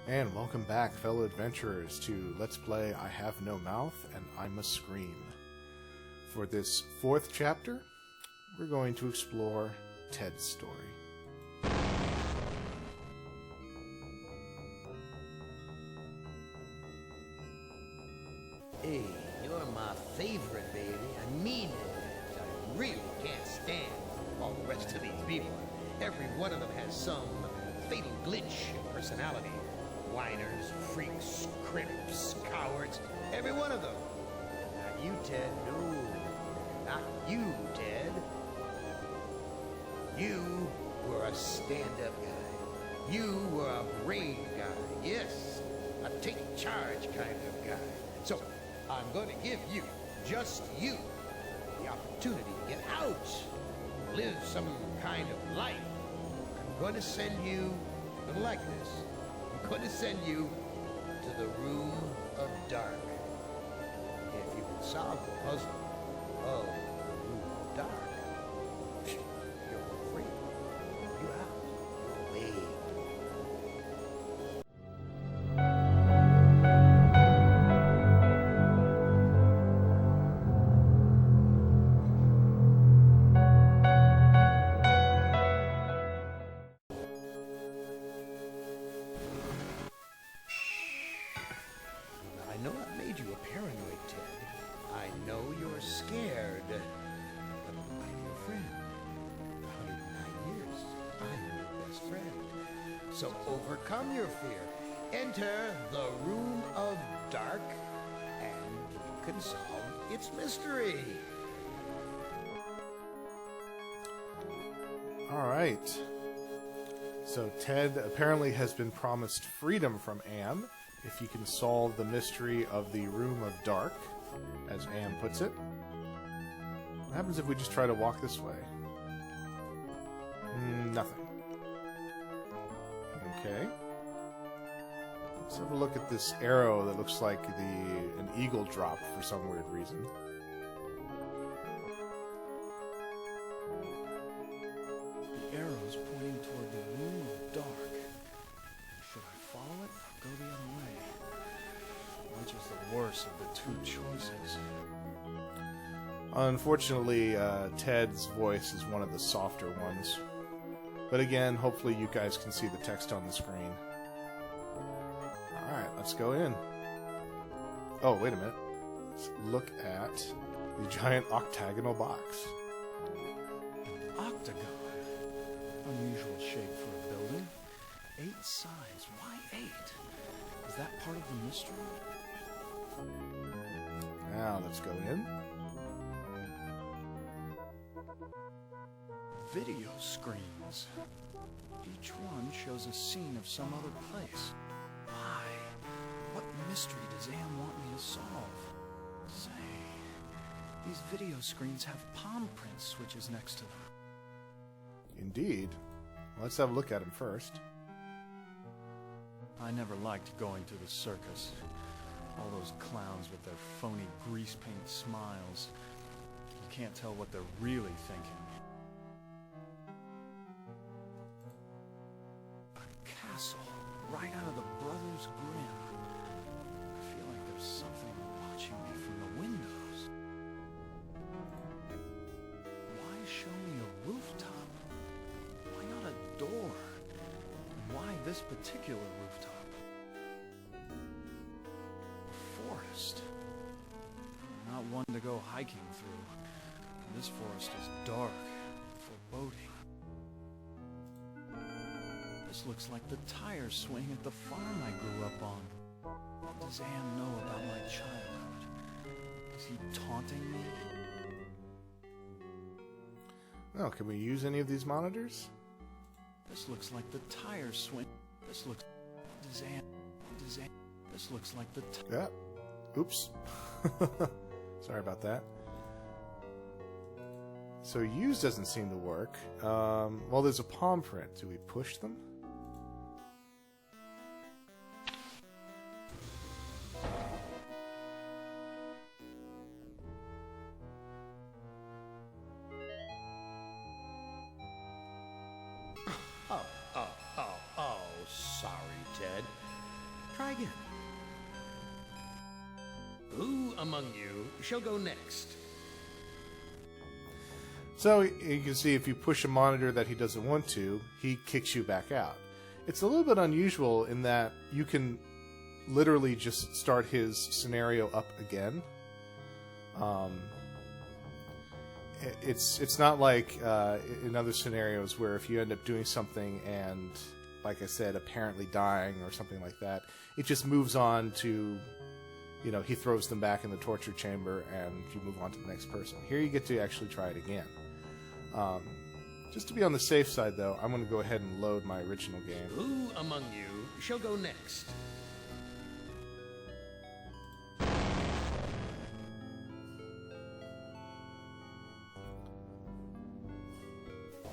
And welcome back, fellow adventurers, to Let's Play I Have No Mouth and I Must Scream. For this fourth chapter, we're going to explore Ted's story. Hey, you're my favorite, baby. I mean it. I really can't stand all the rest of these people. Every one of them has some fatal glitch in personality. Whiners, freaks, crimps, cowards, every one of them. Not you, Ted. No, not you, Ted. You were a stand-up guy. You were a brave guy. Yes, a take-charge kind of guy. So, I'm going to give you, just you, the opportunity to get out, live some kind of life. I'm going to send you, a little like this, I'm going to send you to the Room of Dark. If you can solve the puzzle of the Room of Dark, you're free. You're out. You're away. I know I've made you a paranoid, Ted. I know you're scared. But I'm your friend. 109 years, I'm your best friend. So overcome your fear. Enter the Room of Dark, and you can solve its mystery. Alright. So Ted apparently has been promised freedom from Anne if he can solve the mystery of the Room of Dark, as Anne puts it. What happens if we just try to walk this way? Nothing. Okay. Let's have a look at this arrow that looks like an eagle drop for some weird reason. The arrow's pointing toward the Room of Dark. Should I follow it or go the other way? Which is the worse of the two choices? Unfortunately, Ted's voice is one of the softer ones. But again, hopefully you guys can see the text on the screen. Alright, let's go in. Oh, wait a minute. Let's look at the giant octagonal box. Octagon. Unusual shape for a building. 8 sides. Why 8? Is that part of the mystery? Now, let's go in. Video screens. Each one shows a scene of some other place. Why? What mystery does Anne want me to solve? Say, these video screens have palm print switches next to them. Indeed. Let's have a look at them first. I never liked going to the circus. All those clowns with their phony grease paint smiles. You can't tell what they're really thinking. A castle, right out of the Brothers Grimm. I feel like there's something watching me from the windows. Why show me a rooftop? Why not a door? Why this particular rooftop? Forest. I'm not one to go hiking through. This forest is dark, foreboding. This looks like the tire swing at the farm I grew up on. What does Anne know about my childhood? Is he taunting me? Oh, can we use any of these monitors? This looks like the tire swing. This looks... This looks like the... Yeah. Oops. Sorry about that. So use doesn't seem to work. Well, there's a palm print. Do we push them? Oh, sorry, Ted. Try again. Who among you shall go next? So you can see if you push a monitor that he doesn't want to, he kicks you back out. It's a little bit unusual in that you can literally just start his scenario up again. It's not like in other scenarios where if you end up doing something and, like I said, apparently dying or something like that, it just moves on to, you know, he throws them back in the torture chamber and you move on to the next person. Here you get to actually try it again. Just to be on the safe side, though, I'm going to go ahead and load my original game. Who among you shall go next?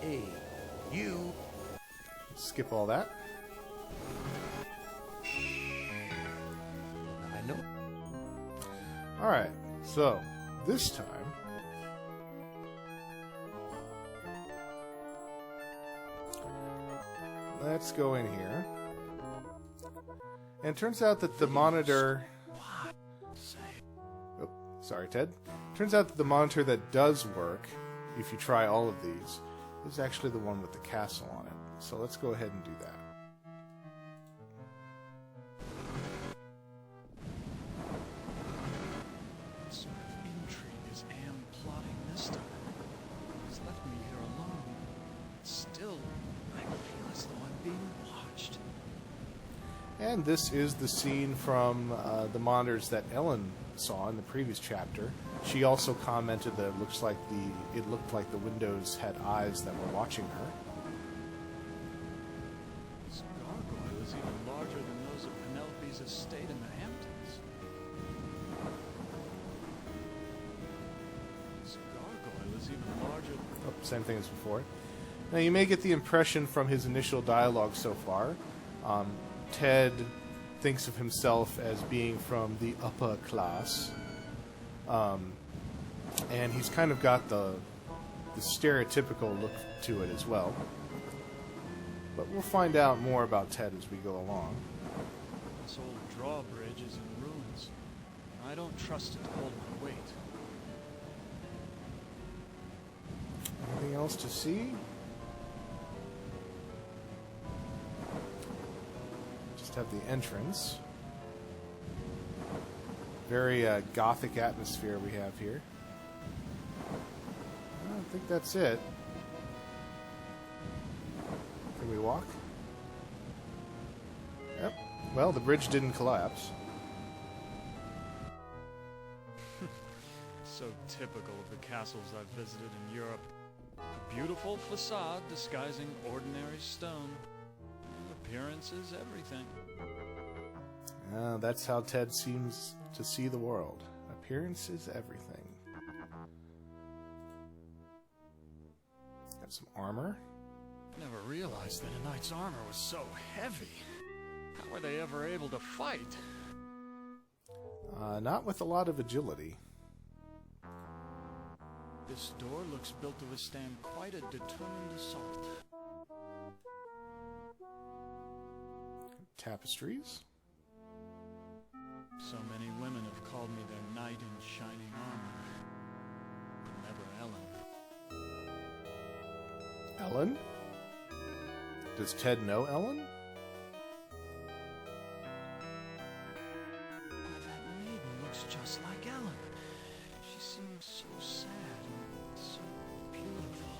Hey, you. Skip all that. I know. Alright, so this time let's go in here. And it turns out that the monitor... Oh, sorry, Ted. Turns out that the monitor that does work, if you try all of these, is actually the one with the castle on it. So let's go ahead and do that. What sort of intrigue is Am plotting this time? He's left me here alone. Still, I feel as though I'm being watched. And this is the scene from the monitors that Ellen saw in the previous chapter. She also commented that it looked like the windows had eyes that were watching her. This gargoyle is even larger than those of Penelope's estate in the Hamptons. This gargoyle is even larger. Oh, same thing as before. Now you may get the impression from his initial dialogue so far, Ted thinks of himself as being from the upper class, and he's kind of got the stereotypical look to it as well. But we'll find out more about Ted as we go along. This old drawbridge is in ruins. I don't trust it to hold my weight. Anything else to see? Just have the entrance. Very gothic atmosphere we have here. I think that's it. Can we walk? Yep. Well, the bridge didn't collapse. So typical of the castles I've visited in Europe. A beautiful facade disguising ordinary stone. Appearance is everything. That's how Ted seems to see the world. Appearance is everything. Got some armor. Never realized that a knight's armor was so heavy. How were they ever able to fight? Not with a lot of agility. This door looks built to withstand quite a determined assault. Tapestries. So many women have called me their knight in shining armor. But never Ellen. Ellen? Does Ted know Ellen? That maiden looks just like Ellen. She seems so sad and so beautiful.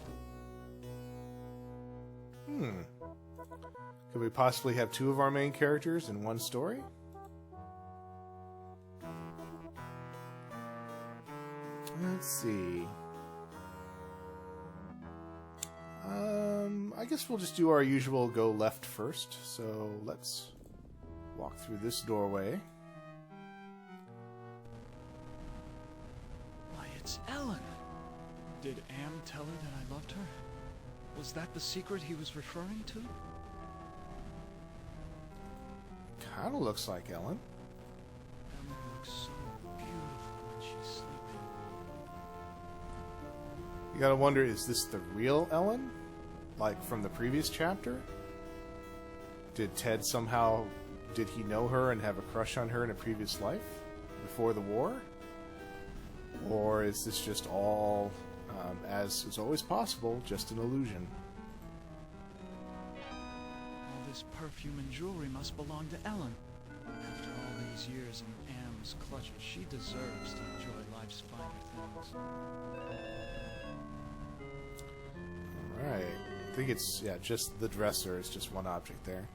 Could we possibly have two of our main characters in one story? Let's see. I guess we'll just do our usual go left first. So let's walk through this doorway. Why, it's Ellen. Did Am tell her that I loved her? Was that the secret he was referring to? Kinda looks like Ellen. Ellen looks so beautiful when she's sleeping. You gotta wonder, is this the real Ellen? Like from the previous chapter? Did Ted somehow did he know her and have a crush on her in a previous life before the war? Or is this just all, as is always possible, just an illusion? All this perfume and jewelry must belong to Ellen. After all these years in Am's clutches, she deserves to enjoy life's finer things. Alright. I think it's, yeah, just the dresser is just one object there.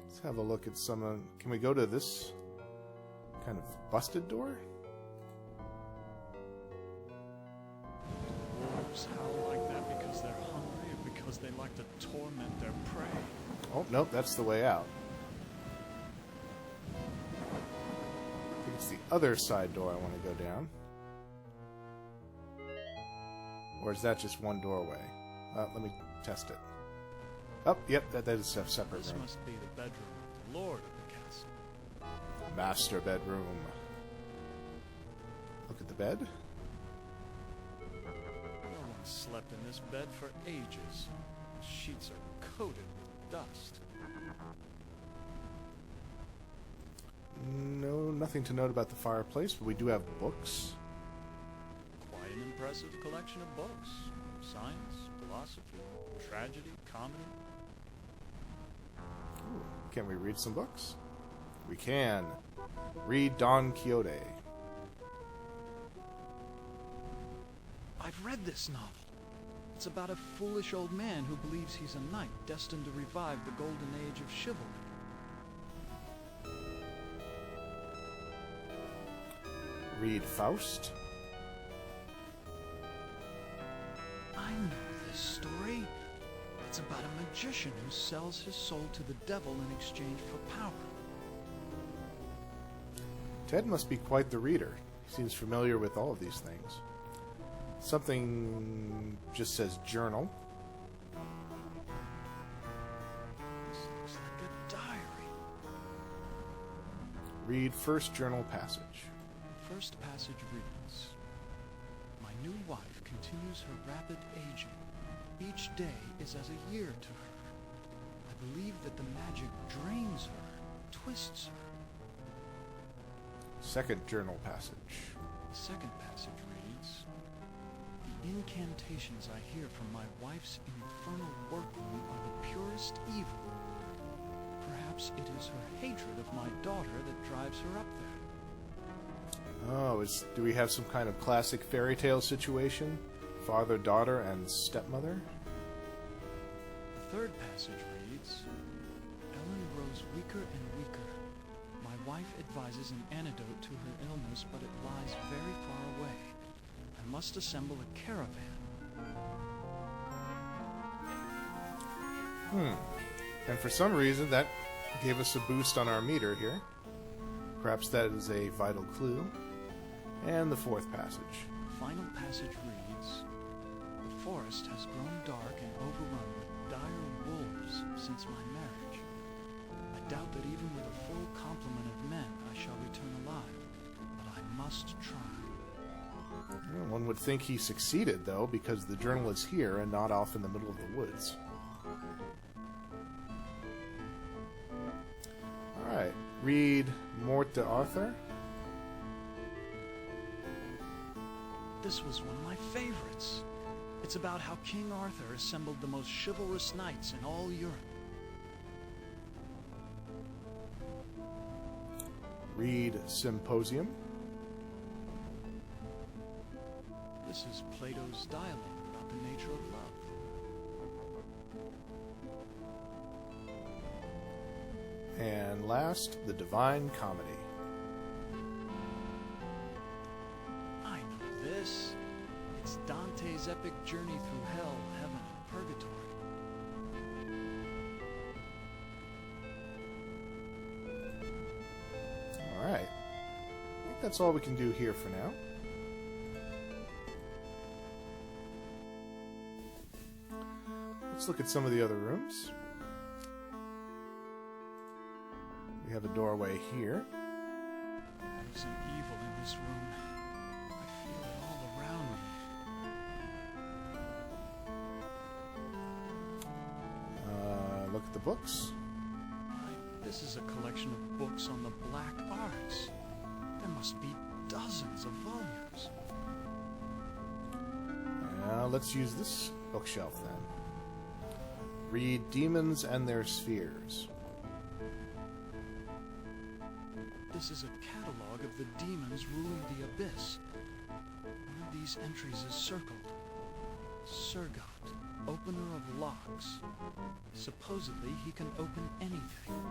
Let's have a look at some, can we go to this kind of busted door? Wolves howl like that because they're hungry or because they like to torment their prey. Oh, nope, that's the way out. I think it's the other side door I want to go down. Or is that just one doorway? Let me test it. Oh, yep, that is a separate This room. must be the bedroom of the lord of the castle. Master bedroom. Look at the bed. No one slept in this bed for ages. The sheets are coated with dust. No, nothing to note about the fireplace, but we do have books. Quite an impressive collection of books. Science, philosophy, tragedy, comedy. Ooh, can we read some books? We can. Read Don Quixote. I've read this novel. It's about a foolish old man who believes he's a knight destined to revive the golden age of chivalry. Read Faust. I know this story. It's about a magician who sells his soul to the devil in exchange for power. Ted must be quite the reader. He seems familiar with all of these things. Something just says journal. This looks like a diary. Read first journal passage. The first passage reads, "My new wife continues her rapid aging. Each day is as a year to her. I believe that the magic drains her, twists her." Second journal passage. The second passage reads, "The incantations I hear from my wife's infernal workroom are the purest evil. Perhaps it is her hatred of my daughter that drives her up there." Oh, do we have some kind of classic fairy tale situation? Father, daughter, and stepmother? The third passage reads, "Ellen grows weaker and weaker. My wife advises an antidote to her illness, but it lies very far away. I must assemble a caravan." And for some reason, that gave us a boost on our meter here. Perhaps that is a vital clue. And the fourth passage. The final passage reads, "The forest has grown dark and overrun with dire wolves since my marriage. I doubt that even with a full complement of men I shall return alive, but I must try." Well, one would think he succeeded, though, because the journal is here and not off in the middle of the woods. Alright, read Mort d'Arthur. This was one of my favorites. It's about how King Arthur assembled the most chivalrous knights in all Europe. Read Symposium. This is Plato's dialogue about the nature of love. And last, The Divine Comedy. I know this. It's Dante's epic journey through hell, heaven, and purgatory. Alright. I think that's all we can do here for now. Let's look at some of the other rooms. We have a doorway here. There's an evil in this room. I feel it all around me. look at the books. Why, this is a collection of books on the black arts. There must be dozens of volumes. Now let's use this bookshelf then. Read Demons and Their Spheres. This is a catalog of the demons ruling the abyss. One of these entries is circled. Surgot, opener of locks. Supposedly he can open anything.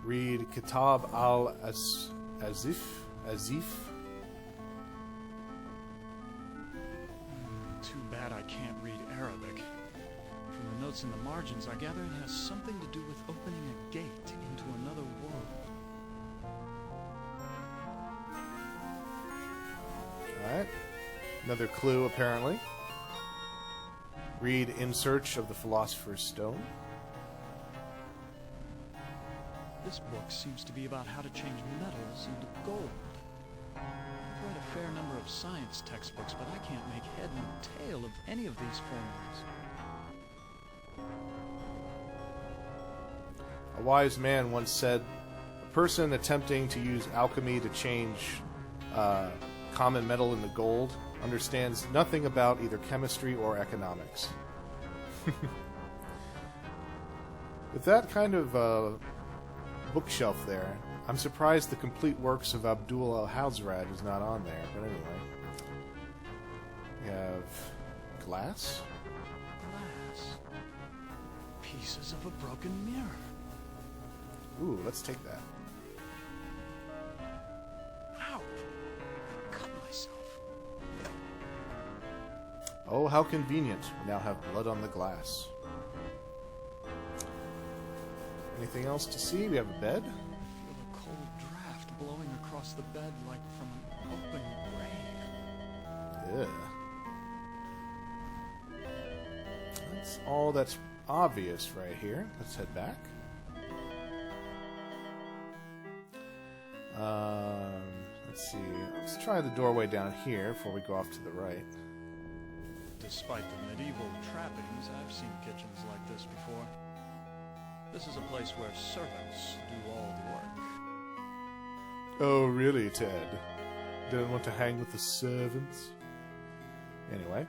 Read Kitab al-Azif. Too bad I can't read Arabic. From the notes in the margins, I gather it has something to do with opening a gate into another world. Alright. Another clue, apparently. Read In Search of the Philosopher's Stone. This book seems to be about how to change metals into gold. I've read a fair number of science textbooks, but I can't make head nor tail of any of these formulas. A wise man once said, a person attempting to use alchemy to change common metal into gold understands nothing about either chemistry or economics. With that kind of bookshelf there, I'm surprised the complete works of Abdul al-Hazrad is not on there, but anyway. We have glass. Glass. Pieces of a broken mirror. Ooh, let's take that. Ow! I cut myself. Oh, how convenient. We now have blood on the glass. Anything else to see? We have a bed. I feel a cold draft blowing across the bed like from an open grave. Ugh. That's all that's obvious right here. Let's head back. Let's see. Let's try the doorway down here before we go off to the right. Despite the medieval trappings, I've seen kitchens like this before. This is a place where servants do all the work. Oh, really, Ted? Don't want to hang with the servants? Anyway.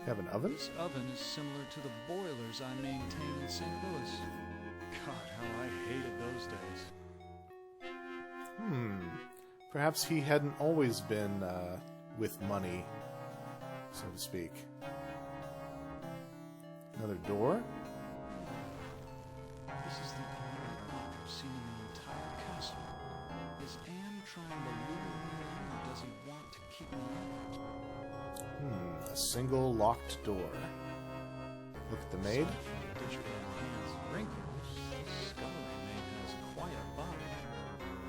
Have an oven? This oven is similar to the boilers I maintain in St. Louis. God, how I hated those days. Perhaps he hadn't always been with money, so to speak. Another door? This is the only lock I've seen in the entire castle. Is Anne trying to lure me in, or does he want to keep me out? A single locked door. Look at the maid. Aside from the digital Anne's wrinkles, the scullery maid has quite a body.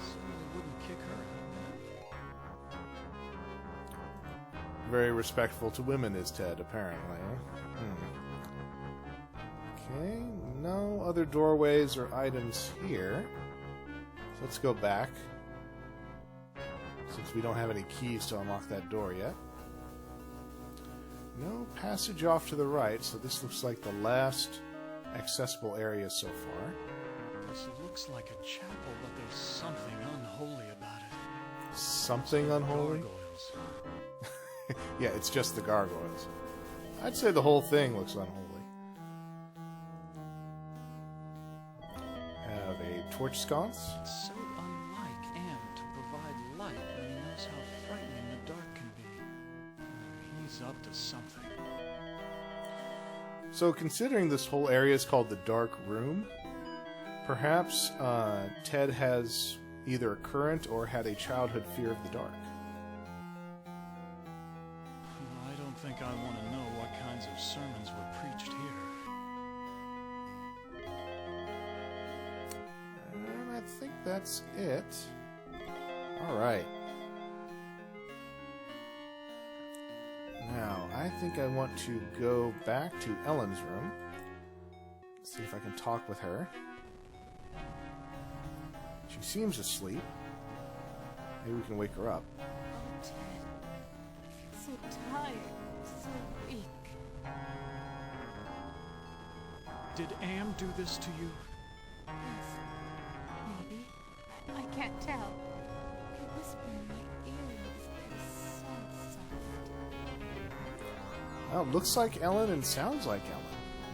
Certainly wouldn't kick her out. Very respectful to women is Ted, apparently. Okay, no other doorways or items here. So let's go back, since we don't have any keys to unlock that door yet. No passage off to the right, so this looks like the last accessible area so far. This looks like a chapel, but there's something unholy about it. Something unholy? Gargoyles. Yeah, it's just the gargoyles. I'd say the whole thing looks unholy. Have a torch sconce. It's so unlike Anne to provide light when he knows how frightening the dark can be. He's up to something. So considering this whole area is called the Dark Room, perhaps Ted has either a current or had a childhood fear of the dark. I don't think I want to know what kinds of sermons were preached here. And I think that's it. Alright. Now, I think I want to go back to Ellen's room. See if I can talk with her. She seems asleep. Maybe we can wake her up. Oh, Ted. I feel so tired. So so weak. Did Am do this to you? Yes, maybe. I can't tell. They whisper in my ears. They're so soft. Well, it looks like Ellen and sounds like Ellen.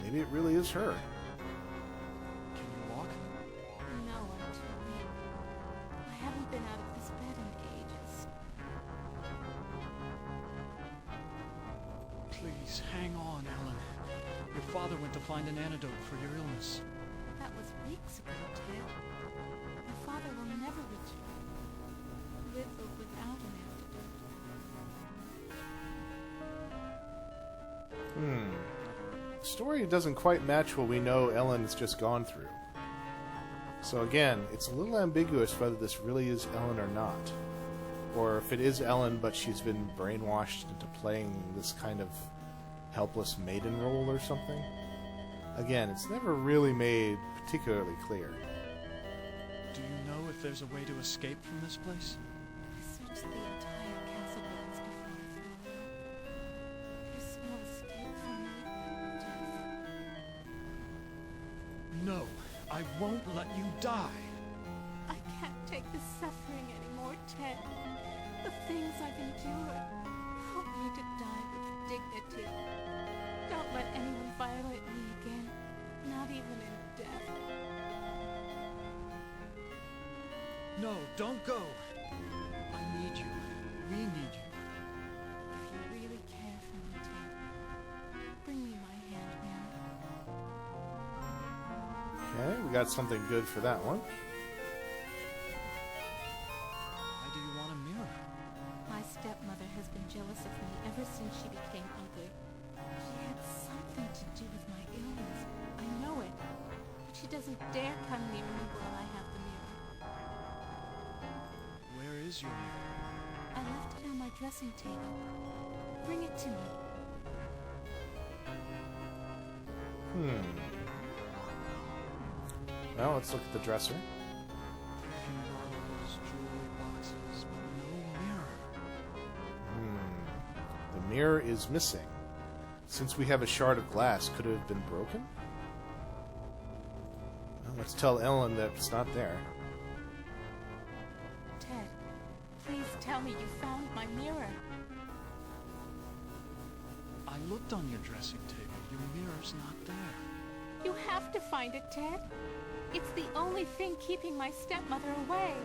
Maybe it really is her. Can you walk? No, I'm too weak. I haven't been out of this bed in ages. Please, hang on, Ellen. Your father went to find an antidote for your illness. That was weeks ago, Ted. My father will never return. With or without an antidote. The story doesn't quite match what we know Ellen's just gone through. So again, it's a little ambiguous whether this really is Ellen or not. Or if it is Ellen, but she's been brainwashed into playing this kind of helpless maiden role or something. Again, it's never really made particularly clear. Do you know if there's a way to escape from this place? I searched the entire castle grounds before I threw it out. There's no escape from me. No, I won't let you die. I can't take the suffering anymore, Ted. The things I've endured. Help me to die with dignity. Don't let anyone violate me again, not even in death. No, don't go. I need you. We need you. If you really care for me, Ted, bring me my hand mirror. Okay, we got something good for that one. Why do you want a mirror? My stepmother has been jealous of me ever since she became ugly. She had something to do with my illness. I know it. But she doesn't dare come near me while I have the mirror. Where is your mirror? I left it on my dressing table. Bring it to me. Well, let's look at the dresser. Perfume bottles, jewelry boxes, but no mirror. The mirror is missing. Since we have a shard of glass, could it have been broken? Well, let's tell Ellen that it's not there. Ted, please tell me you found my mirror. I looked on your dressing table. Your mirror's not there. You have to find it, Ted. It's the only thing keeping my stepmother away,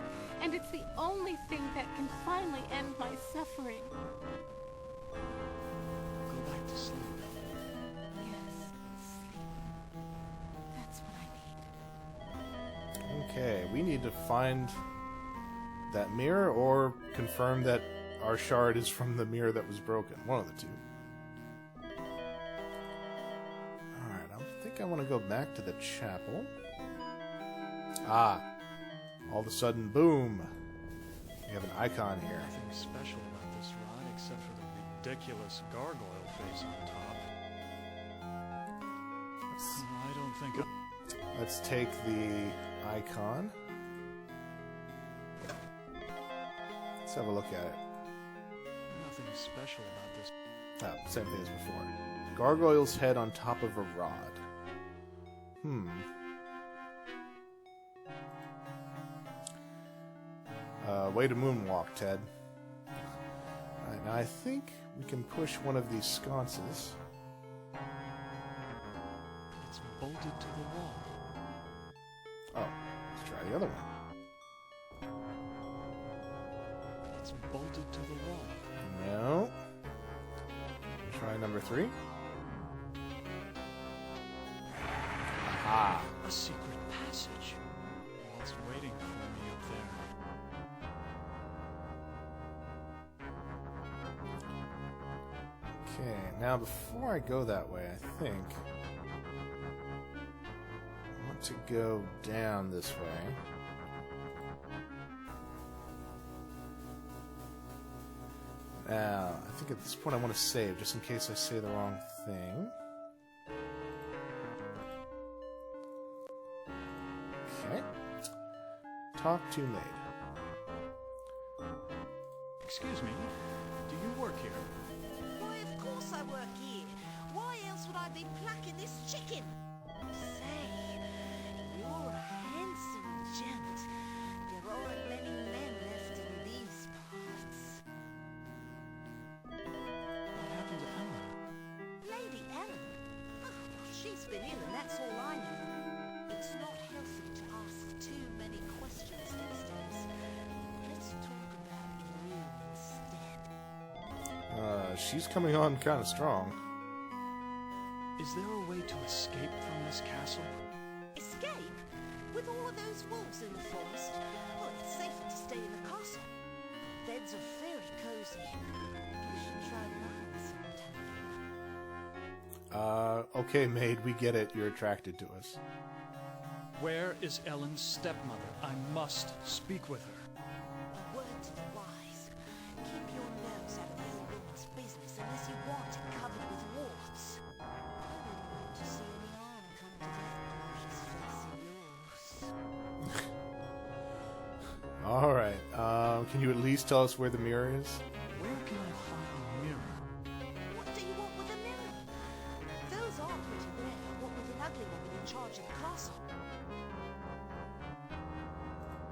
and it's the only thing that can finally end my suffering. Go back to sleep. Yes, sleep. That's what I need. Okay, we need to find that mirror or confirm that our shard is from the mirror that was broken. One of the two. Alright, I think I want to go back to the chapel. Ah, all of a sudden, boom. We have an icon here. Nothing special about this rod except for the ridiculous gargoyle face on top. I don't think Let's take the icon. Let's have a look at it. nothing special about this. Ah, same thing as before. Gargoyle's head on top of a rod. Way to moonwalk, Ted. Alright, now I think we can push one of these sconces. It's bolted to the wall. Oh, let's try the other one. It's bolted to the wall. No. Try number 3. Aha. A secret passage. It's waiting for me up there. Okay, now before I go that way, I think I want to go down this way. Now, I think at this point I want to save, just in case I say the wrong thing. Okay. Talk to maid. Excuse me, do you work here? Why, of course I work I've been plucking this chicken. Say, you're a handsome gent. There aren't many men left in these parts. What happened to Ellen? Lady Ellen? Oh, well, she's been ill and that's all I know. It's not healthy to ask too many questions these days. Let's talk about you instead. She's coming on kind of strong. Is there a way to escape from this castle? Escape? With all of those wolves in the forest? Well, it's safer to stay in the castle. Beds are very cozy. You should try mine sometime. Okay, maid, we get it. You're attracted to us. Where is Ellen's stepmother? I must speak with her. A word to the wise. Keep your nose out of the old woman's business unless you want it covered with warts. I wouldn't want to see any harm come to that precious face of yours. Alright, can you at least tell us where the mirror is? Where can I find a mirror? What do you want with a mirror? Those are pretty rare, what with an ugly woman in charge of the castle.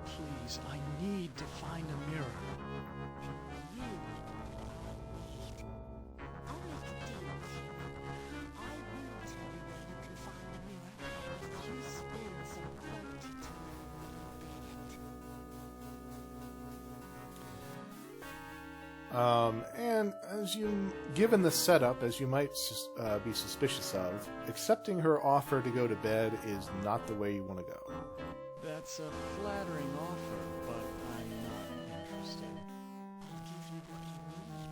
Please, I need to find a mirror. You need. I'll make a deal with you. I will tell you where you can find the mirror if you spend some quality time with it. And given the setup, as you might be suspicious of, accepting her offer to go to bed is not the way you want to go. That's a flattering offer, but I'm not interested. I'll give you what you need.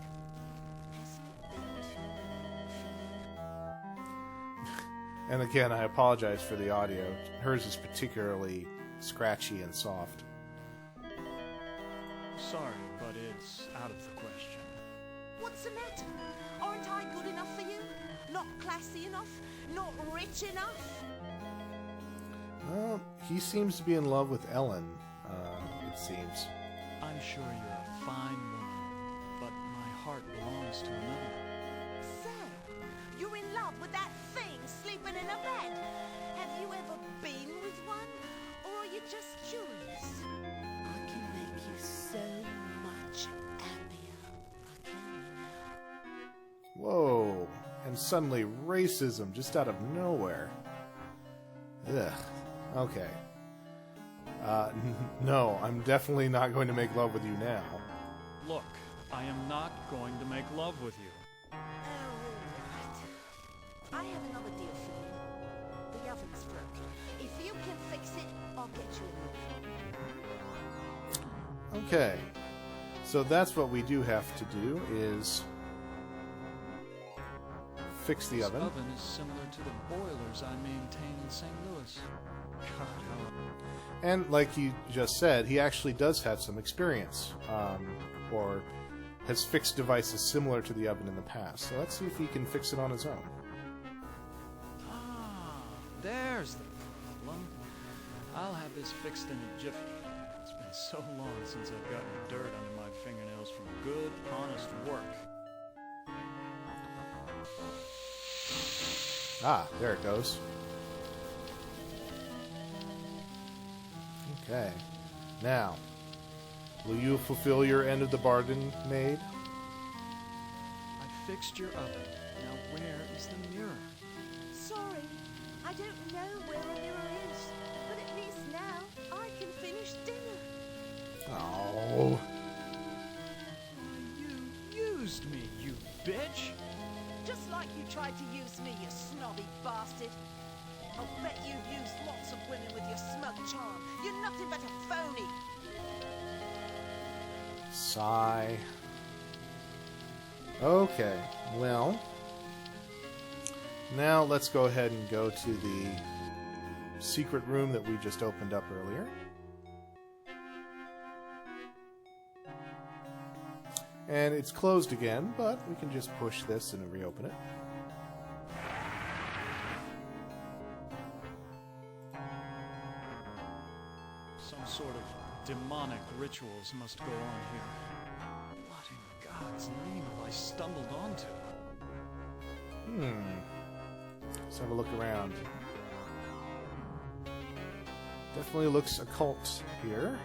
Hasn't it been too long? And again, I apologize for the audio. Hers is particularly scratchy and soft. Sorry, but it's out of the question. What's the matter? Aren't I good enough for you? Not classy enough? Not rich enough? He seems to be in love with Ellen, it seems. I'm sure you're a fine woman, but my heart belongs to another. So, you're in love with that thing sleeping in a bed? Have you ever been with one? Or are you just curious? I can make you so much happier. I can now. Whoa, and suddenly racism just out of nowhere. Ugh, okay. No, I'm definitely not going to make love with you now. Look, I am not going to make love with you. Oh, all right. I have another deal for you. The oven's broken. If you can fix it, I'll get you a new one. Okay, so that's what we do have to do, is fix the This oven. oven is similar to the boilers I maintain in St. Louis. God, how... And like he just said, he actually does have some experience, or has fixed devices similar to the oven in the past. So let's see if he can fix it on his own. Ah, there's the problem. I'll have this fixed in a jiffy. It's been so long since I've gotten dirt under my fingernails from good, honest work. Ah, there it goes. Okay. Now, will you fulfill your end of the bargain, maid? I fixed your oven. Now where is the mirror? Sorry, I don't know where a mirror is, but at least now I can finish dinner. Oh. You used me, you bitch! Just like you tried to use me, you snobby bastard. I'll bet you've used lots of women with your smug charm. You're nothing but a phony. Sigh. Okay, well, now let's go ahead and go to the secret room that we just opened up earlier. And it's closed again, but we can just push this and reopen it. Some sort of demonic rituals must go on here. What in God's name have I stumbled onto? Let's have a look around. Definitely looks occult here.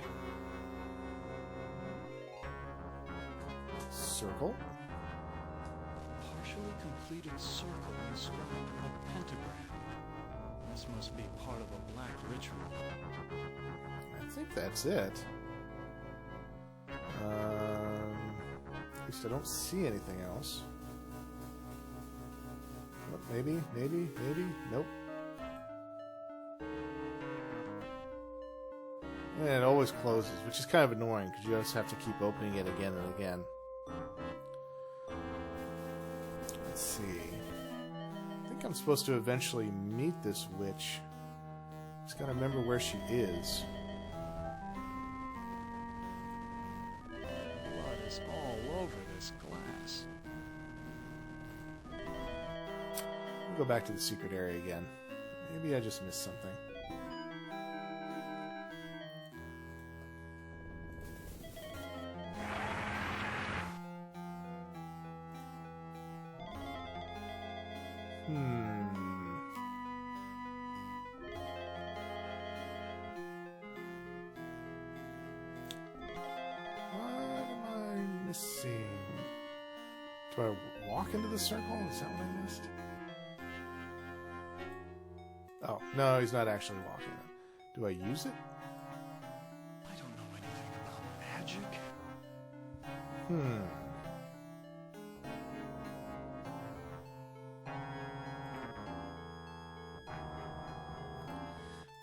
Circle. Partially completed circle inscribed with a pentagram. This must be part of a black ritual. I think that's it. At least I don't see anything else. Oh, maybe. Nope. And it always closes, which is kind of annoying because you just have to keep opening it again and again. Let's see. I think I'm supposed to eventually meet this witch. Just gotta remember where she is. Blood is all over this glass. We'll go back to the secret area again. Maybe I just missed something. What am I missing? Do I walk into the circle? Is that what I missed? Oh, no, he's not actually walking it. Do I use it? I don't know anything about magic.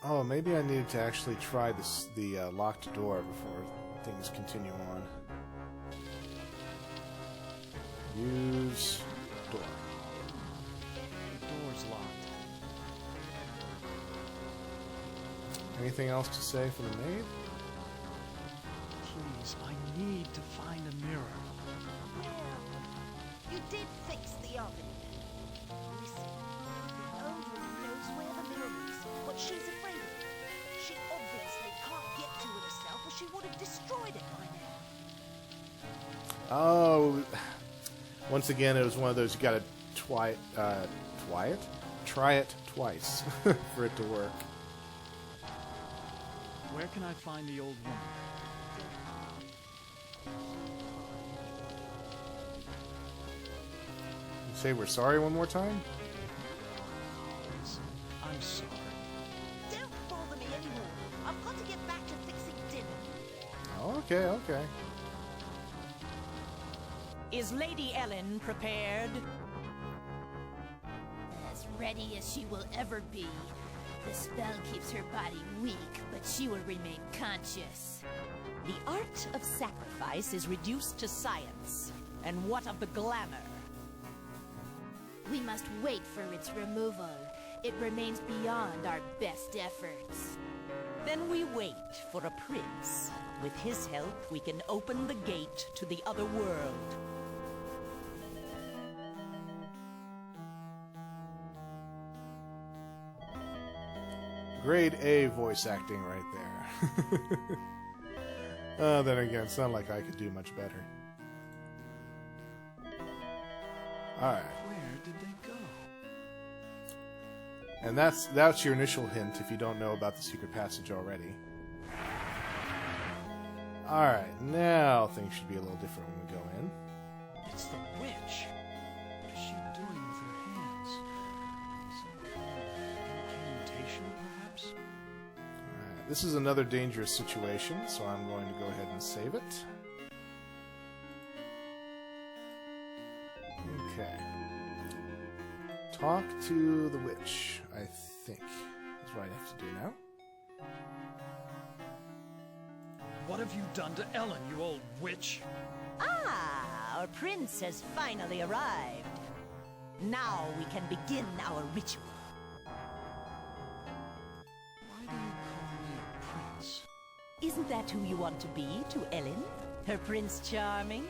Oh, maybe I needed to actually try the locked door before things continue on. Use door. The door's locked. Anything else to say for the maid? Please, I need to find a mirror. Well, you did fix the oven. Listen, the old woman knows where the mirror is, but she's afraid of it. She obviously can't get to it herself, or she would have destroyed it by now. Oh, once again, it was one of those you gotta try it twice for it to work. Where can I find the old woman? Say we're sorry one more time? Listen, I'm sorry. Don't bother me anymore. I've got to get back to fixing dinner. Okay. Is Lady Ellen prepared? As ready as she will ever be. The spell keeps her body weak, but she will remain conscious. The art of sacrifice is reduced to science. And what of the glamour? We must wait for its removal. It remains beyond our best efforts. Then we wait for a prince. With his help, we can open the gate to the other world. Grade A voice acting right there. Then again, it's not like I could do much better. Alright. Where did they go? And that's your initial hint if you don't know about the secret passage already. Alright, now things should be a little different when we go in. It's the witch. What is she doing with her hands? Some kind of incantation, perhaps? Alright, this is another dangerous situation, so I'm going to go ahead and save it. Okay. Talk to the witch, I think, is what I have to do now. What have you done to Ellen, you old witch? Ah, our prince has finally arrived. Now we can begin our ritual. Why do you call me a prince? Isn't that who you want to be to Ellen? Her Prince Charming?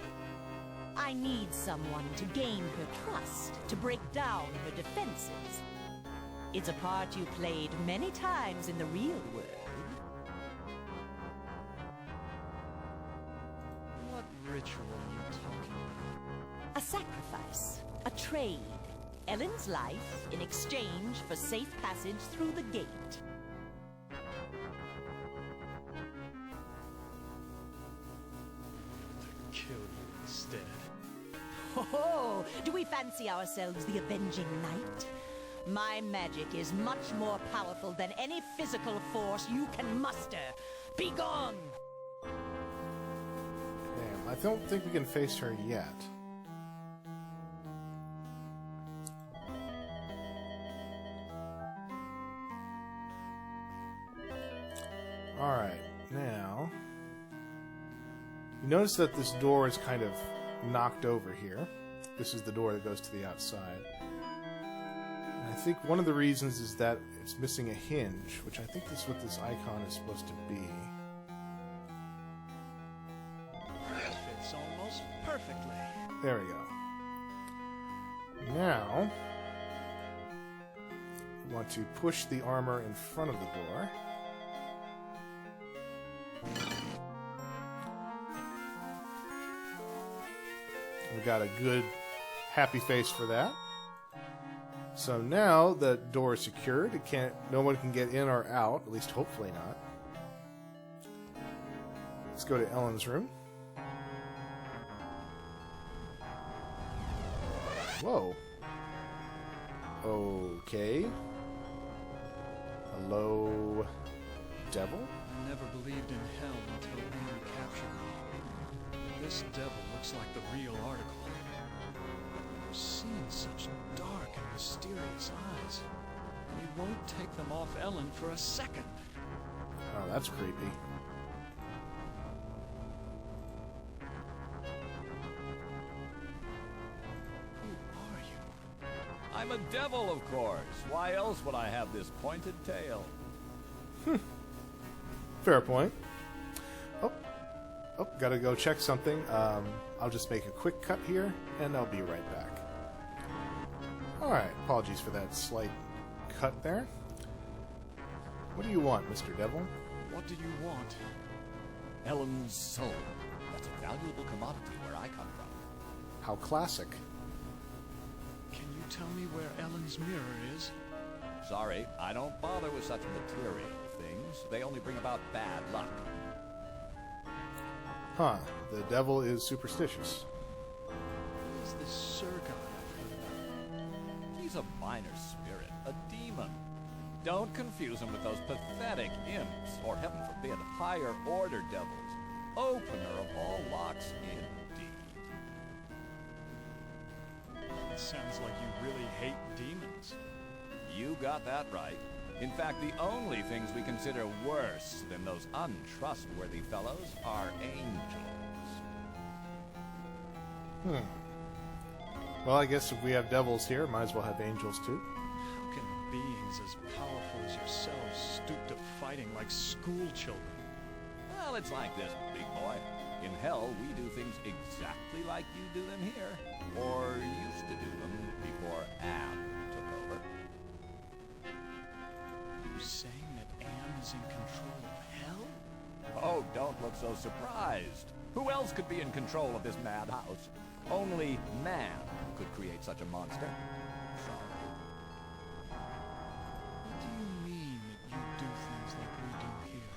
I need someone to gain her trust, to break down her defenses. It's a part you played many times in the real world. What ritual are you talking about? A sacrifice, a trade. Ellen's life in exchange for safe passage through the gate. Kill you instead. Oh, do we fancy ourselves the avenging knight? My magic is much more powerful than any physical force you can muster. Be gone! Damn, I don't think we can face her yet. Alright, now... You notice that this door is kind of knocked over here. This is the door that goes to the outside. And I think one of the reasons is that it's missing a hinge, which I think is what this icon is supposed to be. That fits almost perfectly. There we go. Now, we want to push the armor in front of the door. We got a good, happy face for that. So now the door is secured. No one can get in or out, at least hopefully not. Let's go to Ellen's room. Whoa. Okay. Hello, devil? I never believed in hell until Anne captured me. This devil looks like the real article. I've seen such dark and mysterious eyes. And he won't take them off Ellen for a second. Oh, that's creepy. Who are you? I'm a devil, of course. Why else would I have this pointed tail? Fair point. Oh, gotta go check something. I'll just make a quick cut here, and I'll be right back. Alright, apologies for that slight cut there. What do you want, Mr. Devil? What do you want? Ellen's soul. That's a valuable commodity where I come from. How classic. Can you tell me where Ellen's mirror is? Sorry, I don't bother with such material things. They only bring about bad luck. Huh, the devil is superstitious. Who is this Sir God I've heard about? He's a minor spirit, a demon. Don't confuse him with those pathetic imps, or heaven forbid, higher order devils. Opener of all locks, indeed. It sounds like you really hate demons. You got that right. In fact, the only things we consider worse than those untrustworthy fellows are angels. Well, I guess if we have devils here, might as well have angels too. How can beings as powerful as yourselves stoop to fighting like school children? Well, it's like this, big boy. In hell, we do things exactly like you do them here. Or used to do them before Am took over. You're saying that Am is in control of hell? Oh, don't look so surprised. Who else could be in control of this madhouse? Only man could create such a monster. Sorry. What do you mean that you do things like we do here?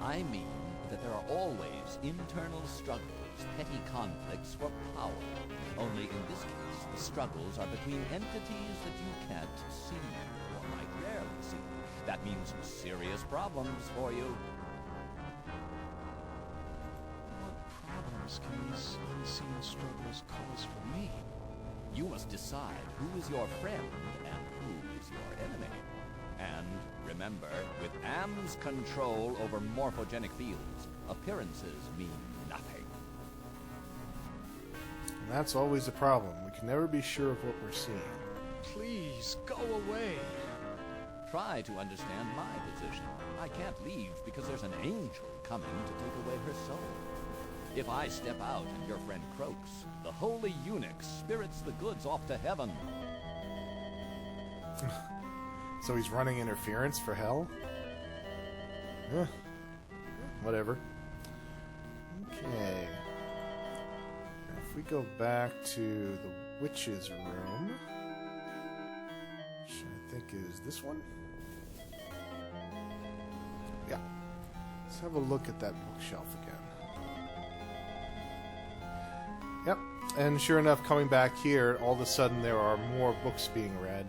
I mean that there are always internal struggles, petty conflicts for power. Only in this case, the struggles are between entities that you can't see, or might rarely see. That means serious problems for you. What problems can these unseen struggles cause for me? You must decide who is your friend and who is your enemy. And remember, with Am's control over morphogenic fields, appearances mean nothing. And that's always a problem. We can never be sure of what we're seeing. Please, go away. Try to understand my position. I can't leave because there's an angel coming to take away her soul. If I step out and your friend croaks, the holy eunuch spirits the goods off to heaven. So he's running interference for hell? Whatever. Okay. If we go back to the witch's room... think is this one. Yeah. Let's have a look at that bookshelf again. Yep. And sure enough, coming back here, all of a sudden there are more books being read.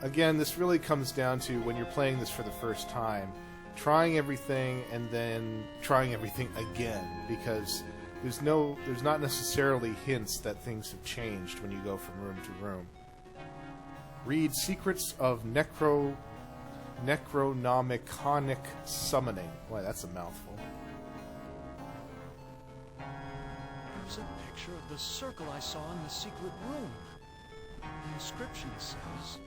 Again, this really comes down to when you're playing this for the first time, trying everything and then trying everything again, because there's not necessarily hints that things have changed when you go from room to room. Read Secrets of Necronomiconic Summoning. Boy, that's a mouthful. There's a picture of the circle I saw in the secret room. The inscription says,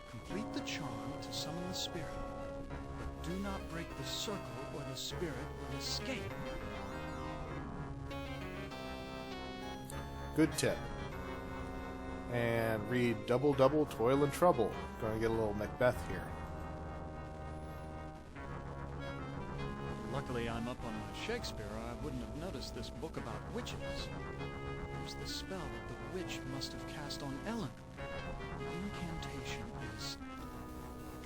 complete the charm to summon the spirit, but do not break the circle or the spirit will escape. Good tip. And read Double Double Toil and Trouble. Going to get a little Macbeth here. Luckily, I'm up on my Shakespeare, or I wouldn't have noticed this book about witches. There's the spell that the witch must have cast on Ellen. The incantation is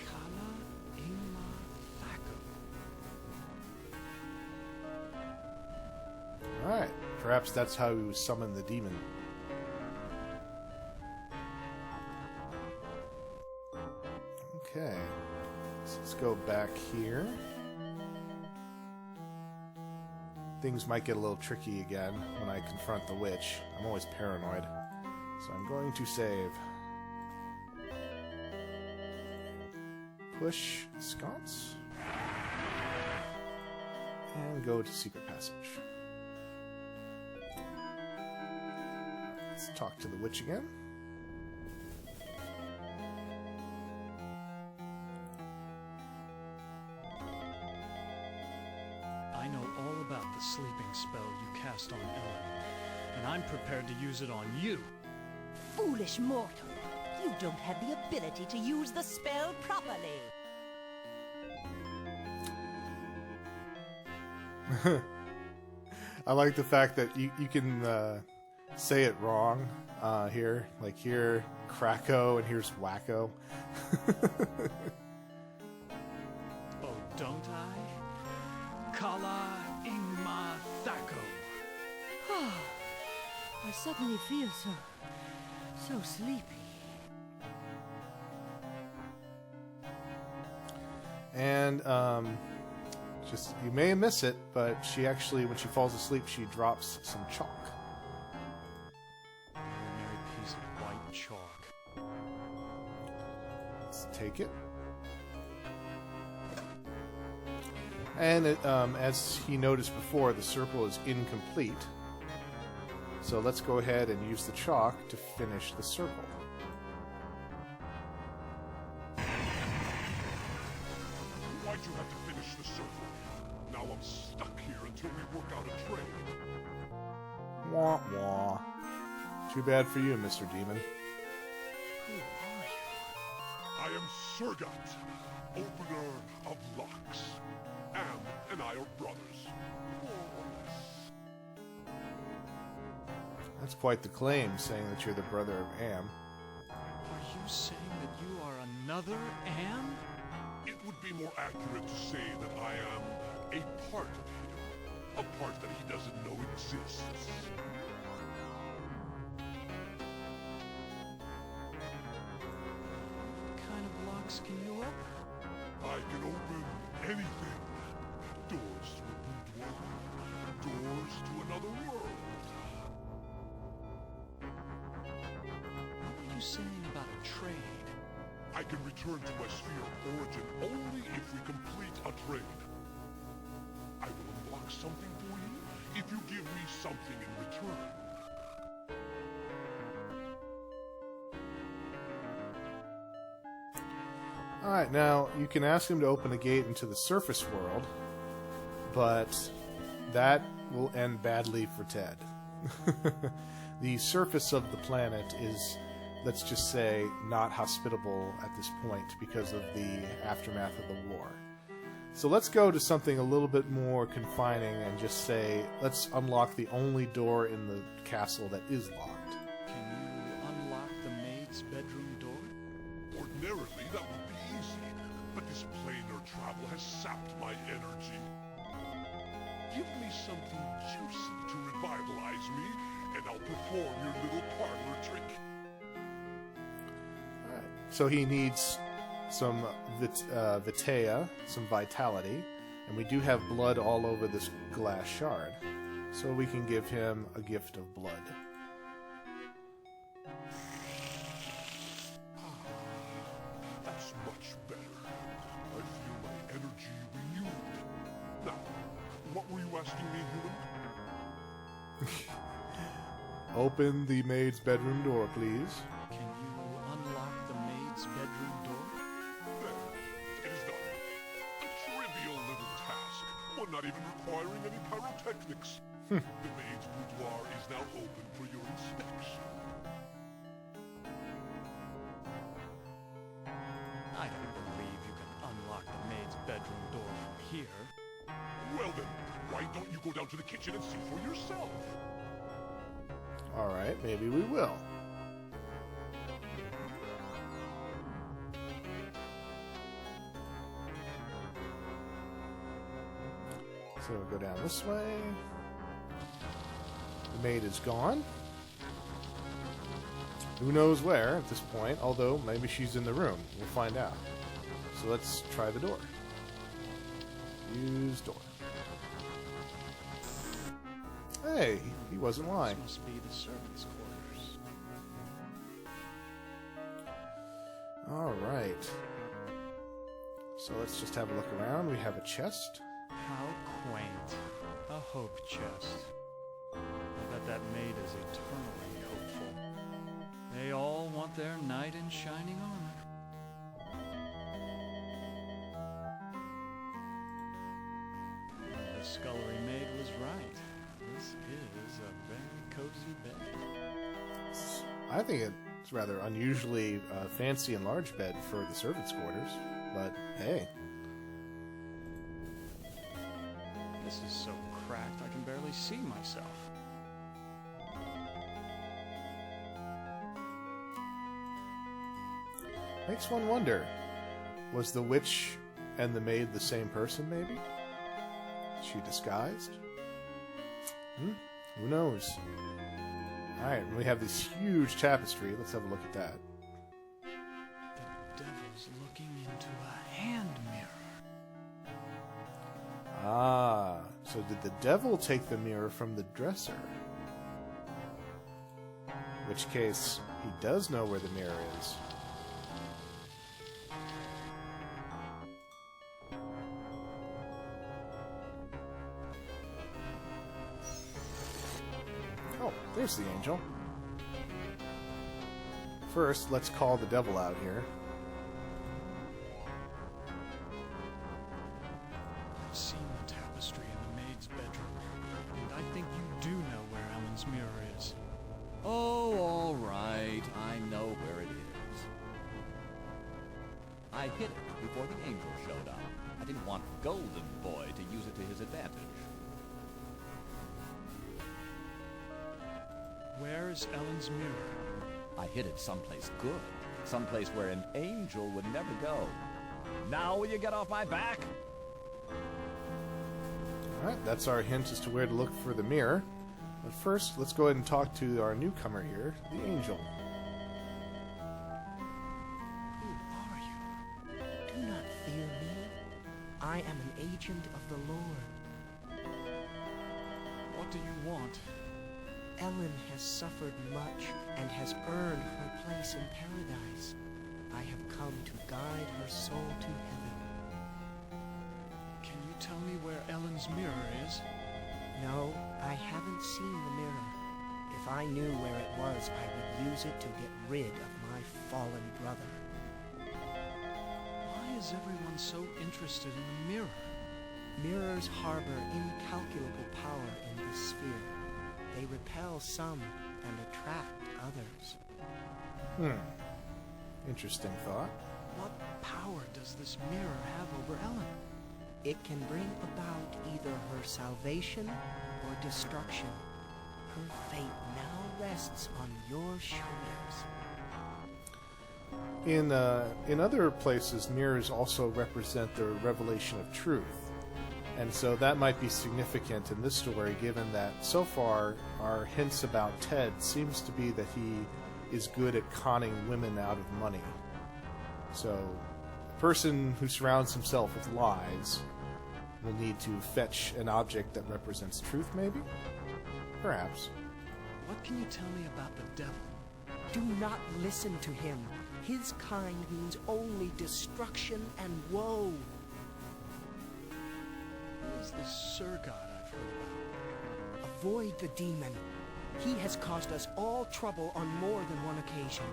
Kala Ima Thaco. Alright. Perhaps that's how you summon the demon. Okay. So let's go back here. Things might get a little tricky again when I confront the witch. I'm always paranoid. So I'm going to save. Push sconce. And go to secret passage. Let's talk to the witch again. I know all about the sleeping spell you cast on Ellen, and I'm prepared to use it on you. Foolish mortal! You don't have the ability to use the spell properly. I like the fact that you can say it wrong here. Like here, Krakow, and here's Wacko. Oh, don't I? Kala Ima Thaco. I suddenly feel so sleepy. And just you may miss it, but she actually, when she falls asleep, she drops some chalk. Ordinary piece of white chalk. Let's take it. And as he noticed before, the circle is incomplete. So let's go ahead and use the chalk to finish the circle. Why'd you have to finish the circle? Now I'm stuck here until we work out a trade. Wah wah. Too bad for you, Mr. Demon. Who are you? I am Surgat, opener of locks. Am and I are brothers, more or less. That's quite the claim, saying that you're the brother of Am. Are you saying that you are another Am? It would be more accurate to say that I am a part of him. A part that he doesn't know exists. What kind of locks can you open? I can open anything. Doors to a boudoir. Doors to another world. What were you saying about a trade? I can return to my sphere of origin only if we complete a trade. I will unlock something for you if you give me something in return. Alright, now you can ask him to open a gate into the surface world, but that will end badly for Ted. The surface of the planet is, let's just say, not hospitable at this point because of the aftermath of the war. So let's go to something a little bit more confining and just say, let's unlock the only door in the castle that is locked. Can you unlock the maid's bedroom door? Ordinarily, that would be easy, but this planar travel has sapped my energy. Give me something juicy to revitalize me, and I'll perform your little parlor trick. Alright, so he needs some vitea, some vitality, and we do have blood all over this glass shard, so we can give him a gift of blood. That's much better. I feel my energy renewed. Now, what were you asking me, human? Open the maid's bedroom door, please. Can you unlock the maid's bedroom door? There, it is done. A trivial little task, one not even requiring any pyrotechnics. The maid's boudoir is now open for your inspection. I don't believe you can unlock the maid's bedroom door from here. Well then, why don't you go down to the kitchen and see for yourself? Alright, maybe we will. So we'll go down this way. The maid is gone. Who knows where at this point, although maybe she's in the room. We'll find out. So let's try the door. Use door. Hey, he wasn't lying. This must be the servants' quarters. Alright. So let's just have a look around. We have a chest. How quaint. A hope chest. I bet that maid is eternally hopeful. They all want their knight in shining armor. The scullery maid was right. This is a very cozy bed. I think it's rather unusually fancy and large bed for the servants' quarters. But hey. This is so cracked I can barely see myself. Makes one wonder. Was the witch and the maid the same person, maybe? Is she disguised? Who knows? Alright, we have this huge tapestry. Let's have a look at that. The devil's looking into a hand mirror. Ah, so did the devil take the mirror from the dresser? In which case, he does know where the mirror is. Oh, there's the angel. First, let's call the devil out here. I've seen the tapestry in the maid's bedroom, and I think you do know where Ellen's mirror is. Oh, all right. I know where it is. I hid it before the angel showed up. I didn't want Golden Boy to use it to his advantage. Where's Ellen's mirror? I hid it someplace good. Someplace where an angel would never go. Now will you get off my back? Alright, that's our hint as to where to look for the mirror. But first, let's go ahead and talk to our newcomer here, the angel. Who are you? Do not fear me. I am an agent of the Lord. What do you want? Ellen has suffered much and has earned her place in paradise. I have come to guide her soul to heaven. Can you tell me where Ellen's mirror is? No, I haven't seen the mirror. If I knew where it was, I would use it to get rid of my fallen brother. Why is everyone so interested in the mirror? Mirrors harbor incalculable power in this sphere. They repel some and attract others. Interesting thought. What power does this mirror have over Ellen? It can bring about either her salvation or destruction. Her fate now rests on your shoulders. in other places, mirrors also represent the revelation of truth. And so that might be significant in this story, given that so far our hints about Ted seems to be that he is good at conning women out of money. So a person who surrounds himself with lies will need to fetch an object that represents truth, maybe? Perhaps. What can you tell me about the devil? Do not listen to him. His kind means only destruction and woe. Who is this Sir God I've heard about? Avoid the demon. He has caused us all trouble on more than one occasion.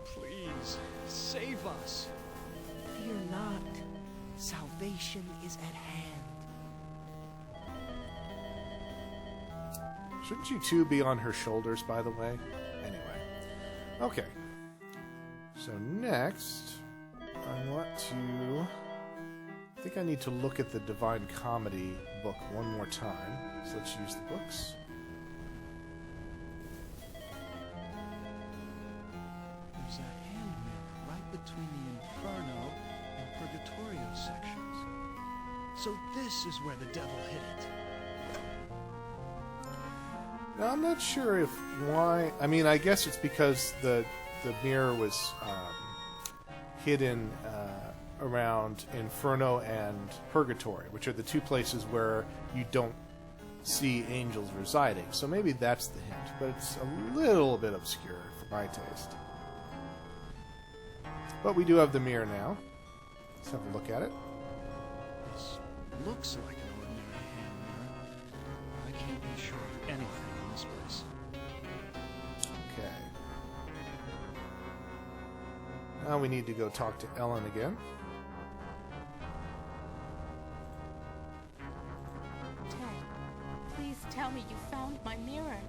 Please, save us. Fear not. Salvation is at hand. Shouldn't you two be on her shoulders, by the way? Anyway. Okay. So next, I want to... I think I need to look at the Divine Comedy book one more time. So let's use the books. There's a hand mirror right between the Inferno and Purgatorio sections. So this is where the devil hid it. Now, I'm not sure if why... I mean, I guess it's because the mirror was hidden around Inferno and Purgatory, which are the two places where you don't see angels residing. So maybe that's the hint, but it's a little bit obscure for my taste. But we do have the mirror now. Let's have a look at it. This looks like an ordinary hand mirror. I can't be sure of anything in this place. Okay. Now we need to go talk to Ellen again. Ted, please tell me you found my mirror.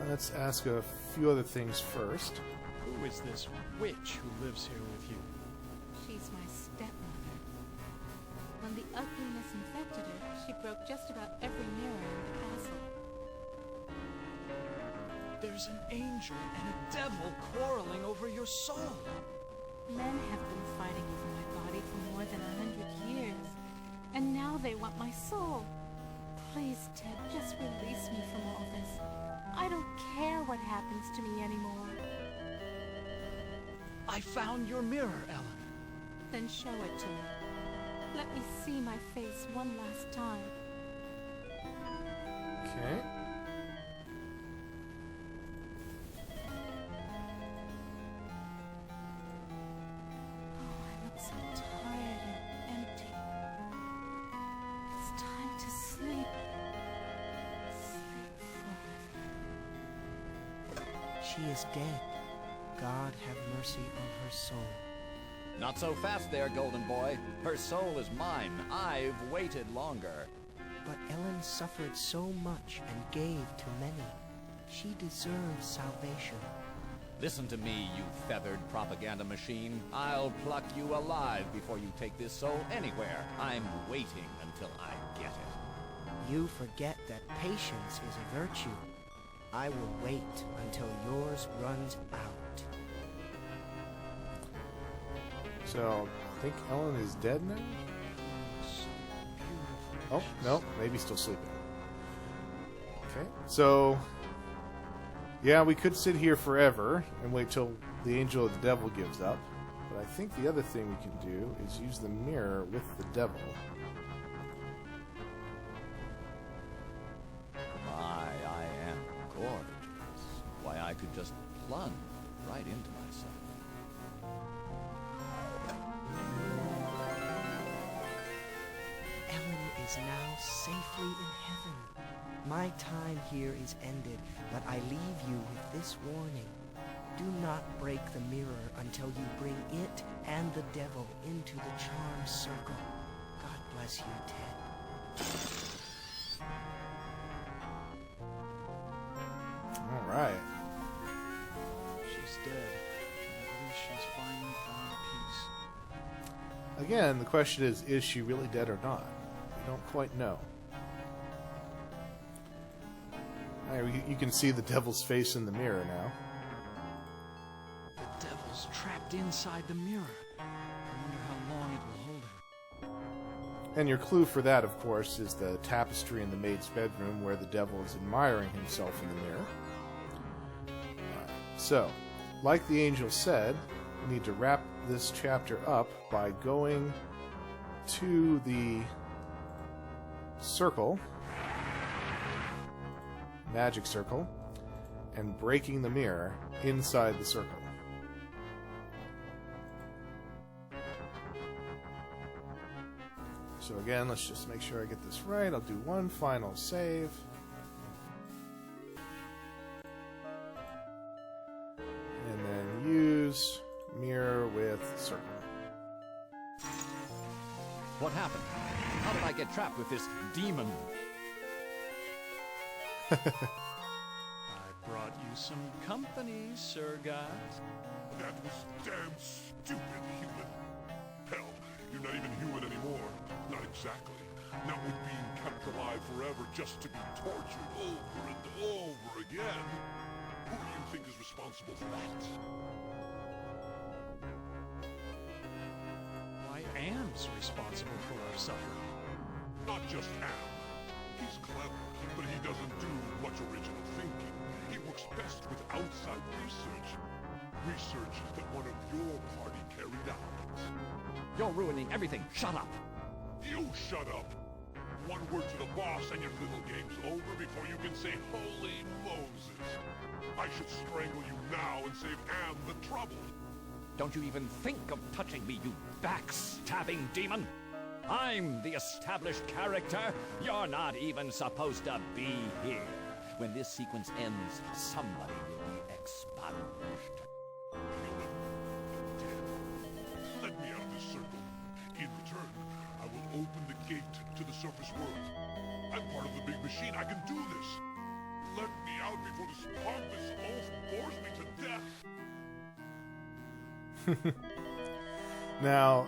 Let's ask a few other things first. Who is this witch who lives here with you? She's my stepmother. When the ugliness infected her, she broke just about every mirror in the castle. There's an angel and a devil quarreling over your soul. Men have been fighting over my body for more than 100 years, and now they want my soul. Please, Ted, just release me from all this. I don't care what happens to me anymore. I found your mirror, Ellen. Then show it to me. Let me see my face one last time. Okay. Oh, I look so tired and empty. It's time to sleep. Sleep forever. She is dead. God have mercy on her soul. Not so fast there, Golden Boy. Her soul is mine. I've waited longer. But Ellen suffered so much and gave to many. She deserves salvation. Listen to me, you feathered propaganda machine. I'll pluck you alive before you take this soul anywhere. I'm waiting until I get it. You forget that patience is a virtue. I will wait until yours runs out. So, I think Ellen is dead now? So beautiful. Oh, no, maybe still sleeping. Okay, so... yeah, we could sit here forever and wait till the angel of the devil gives up. But I think the other thing we can do is use the mirror with the devil. My, I am gorgeous. Why, I could just plunge right into myself. Ellen is now safely in heaven. My time here is ended, but I leave you with this warning. Do not break the mirror until you bring it and the devil into the charmed circle. God bless you, Ted. All right. She's dead. At least she's finally found peace. Again, the question is she really dead or not? We don't quite know. You can see the devil's face in the mirror now. The devil's trapped inside the mirror. I wonder how long it will hold him. And your clue for that, of course, is the tapestry in the maid's bedroom where the devil is admiring himself in the mirror. So, like the angel said, we need to wrap this chapter up by going to the circle, magic circle, and breaking the mirror inside the circle. So again, let's just make sure I get this right. I'll do one final save. And then use mirror with circle. What happened? How did I get trapped with this demon? I brought you some company, Sir God. That was damn stupid, human. Hell, you're not even human anymore. Not exactly. Not with being kept alive forever just to be tortured over and over again. Who do you think is responsible for that? Why, Am's responsible for our suffering. Not just Am. He's clever, but he doesn't do much original thinking. He works best with outside research. Research that one of your party carried out. You're ruining everything. Shut up. You shut up! One word to the boss and your little game's over before you can say holy Moses. I should strangle you now and save Am the trouble. Don't you even think of touching me, you backstabbing demon! I'm the established character. You're not even supposed to be here. When this sequence ends, somebody will be expunged. Let me out of this circle. In return, I will open the gate to the surface world. I'm part of the big machine. I can do this. Let me out before this pompous oaf bores me to death. Now,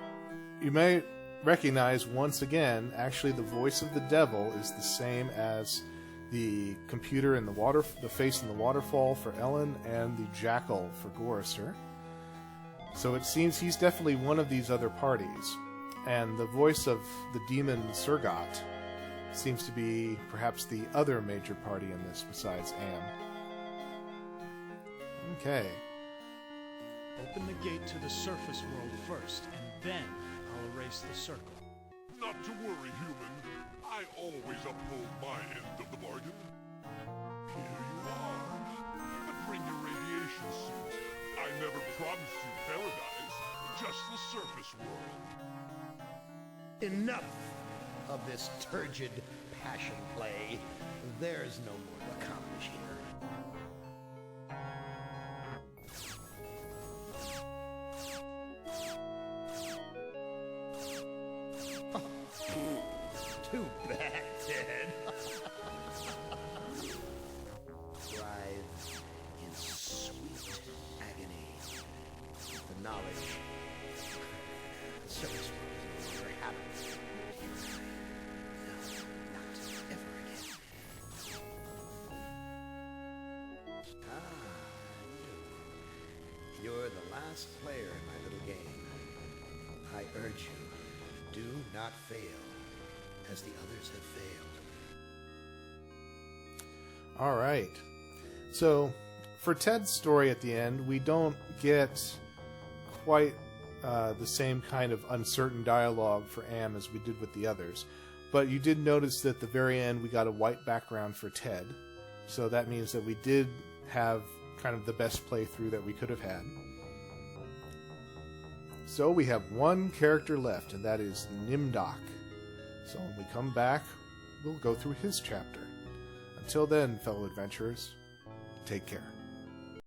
you may recognize once again, actually the voice of the devil is the same as the computer in the water, the face in the waterfall for Ellen, and the jackal for Gorister. So it seems he's definitely one of these other parties. And the voice of the demon Surgot seems to be perhaps the other major party in this besides Am. Okay. Open the gate to the surface world first, and then I'll erase the circle. Not to worry, human. I always uphold my end of the bargain. Here you are. But bring your radiation suit. I never promised you paradise, just the surface world. Enough of this turgid passion play. There's no more to accomplish here. Too bad, Ted. Writhe in sweet agony. The knowledge the surface world is no longer habitable. No, not ever again. You're the last player in my little game. I urge you, do not fail, as the others have failed. All right. So, for Ted's story at the end, we don't get quite the same kind of uncertain dialogue for Am as we did with the others. But you did notice that at the very end we got a white background for Ted. So that means that we did have kind of the best playthrough that we could have had. So we have one character left, and that is Nimdok. So when we come back, we'll go through his chapter. Until then, fellow adventurers, take care.